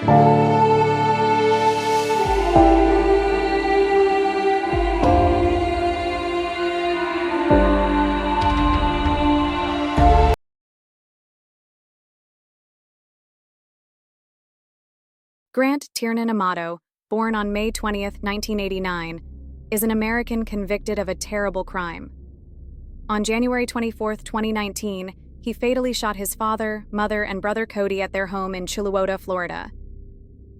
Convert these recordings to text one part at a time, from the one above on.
Grant Amato, born on May 20, 1989, is an American convicted of a terrible crime. On January 24, 2019, he fatally shot his father, mother, and brother Cody at their home in Chilliwack, Florida.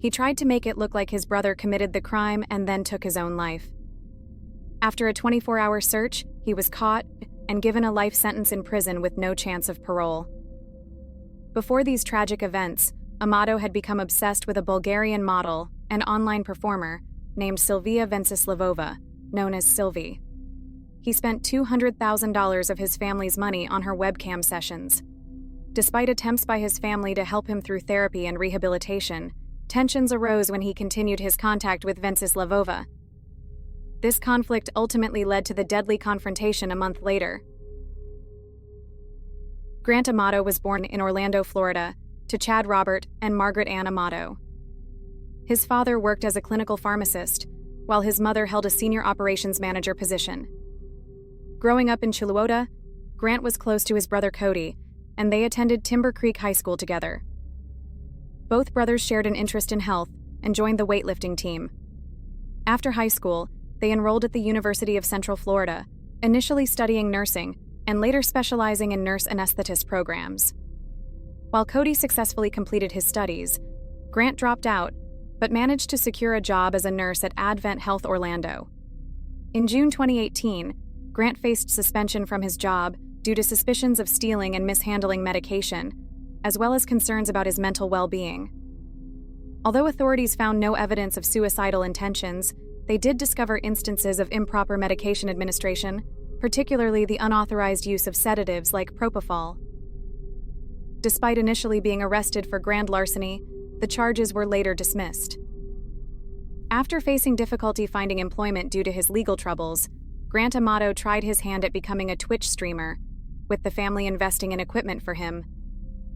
He tried to make it look like his brother committed the crime and then took his own life. After a 24-hour search, he was caught and given a life sentence in prison with no chance of parole. Before these tragic events, Amato had become obsessed with a Bulgarian model and online performer named Silviya Venceslavova, known as Silvi. He spent $200,000 of his family's money on her webcam sessions. Despite attempts by his family to help him through therapy and rehabilitation, tensions arose when he continued his contact with Venceslavova. This conflict ultimately led to the deadly confrontation a month later. Grant Amato was born in Orlando, Florida, to Chad Robert and Margaret Ann Amato. His father worked as a clinical pharmacist, while his mother held a senior operations manager position. Growing up in Chilliwack, Grant was close to his brother Cody, and they attended Timber Creek High School together. Both brothers shared an interest in health and joined the weightlifting team. After high school, they enrolled at the University of Central Florida, initially studying nursing and later specializing in nurse anesthetist programs. While Cody successfully completed his studies, Grant dropped out, but managed to secure a job as a nurse at Advent Health Orlando. In June 2018, Grant faced suspension from his job due to suspicions of stealing and mishandling medication, as well as concerns about his mental well-being. Although authorities found no evidence of suicidal intentions, they did discover instances of improper medication administration, particularly the unauthorized use of sedatives like propofol. Despite initially being arrested for grand larceny, the charges were later dismissed. After facing difficulty finding employment due to his legal troubles, Grant Amato tried his hand at becoming a Twitch streamer, with the family investing in equipment for him.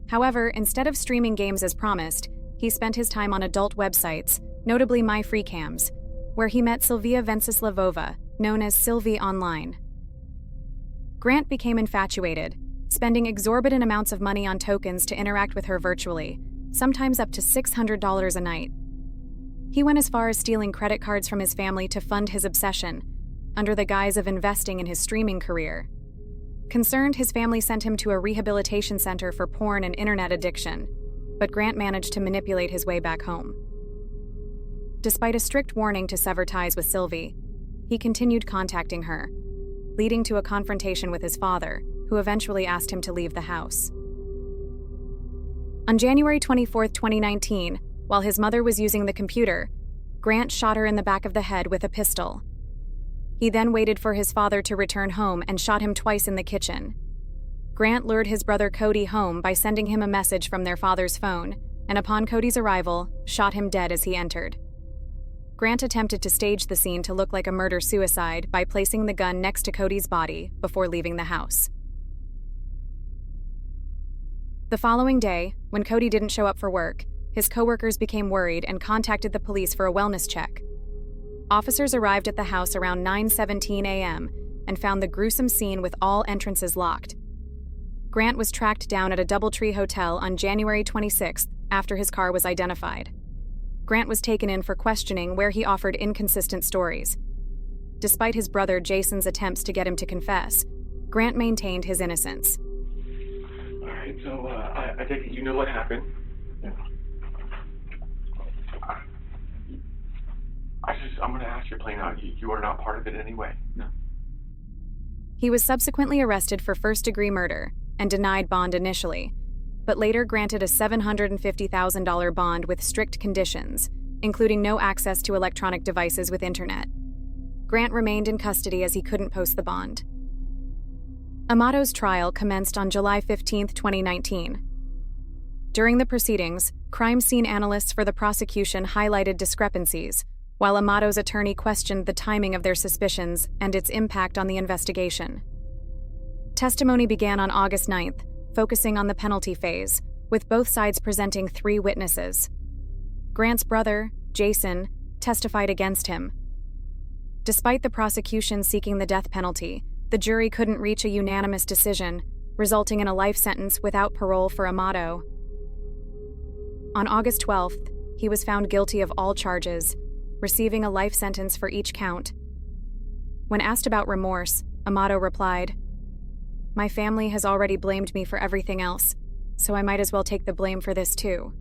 However, instead of streaming games as promised, he spent his time on adult websites, notably MyFreeCams, where he met Silviya Venceslavova, known as Silvi online. Grant became infatuated, spending exorbitant amounts of money on tokens to interact with her virtually, sometimes up to $600 a night. He went as far as stealing credit cards from his family to fund his obsession, under the guise of investing in his streaming career. Concerned, his family sent him to a rehabilitation center for porn and internet addiction, but Grant managed to manipulate his way back home. Despite a strict warning to sever ties with Silvi, he continued contacting her, leading to a confrontation with his father, who eventually asked him to leave the house. On January 24, 2019, while his mother was using the computer, Grant shot her in the back of the head with a pistol. He then waited for his father to return home and shot him twice in the kitchen. Grant lured his brother Cody home by sending him a message from their father's phone, and upon Cody's arrival, shot him dead as he entered. Grant attempted to stage the scene to look like a murder-suicide by placing the gun next to Cody's body before leaving the house. The following day, when Cody didn't show up for work, his coworkers became worried and contacted the police for a wellness check. Officers arrived at the house around 9:17 a.m. and found the gruesome scene with all entrances locked. Grant was tracked down at a DoubleTree hotel on January 26th after his car was identified. Grant was taken in for questioning, where he offered inconsistent stories. Despite his brother Jason's attempts to get him to confess, Grant maintained his innocence. All right, so I take it you know what happened. Yeah. I'm going to ask you plain out. You are not part of it anyway. No. He was subsequently arrested for first-degree murder and denied bond initially, but later granted a $750,000 bond with strict conditions, including no access to electronic devices with internet. Grant remained in custody as he couldn't post the bond. Amato's trial commenced on July 15, 2019. During the proceedings, crime scene analysts for the prosecution highlighted discrepancies, while Amato's attorney questioned the timing of their suspicions and its impact on the investigation. Testimony began on August 9th, focusing on the penalty phase, with both sides presenting 3 witnesses. Grant's brother, Jason, testified against him. Despite the prosecution seeking the death penalty, the jury couldn't reach a unanimous decision, resulting in a life sentence without parole for Amato. On August 12th, he was found guilty of all charges, receiving a life sentence for each count. When asked about remorse, Amato replied, "My family has already blamed me for everything else, so I might as well take the blame for this too."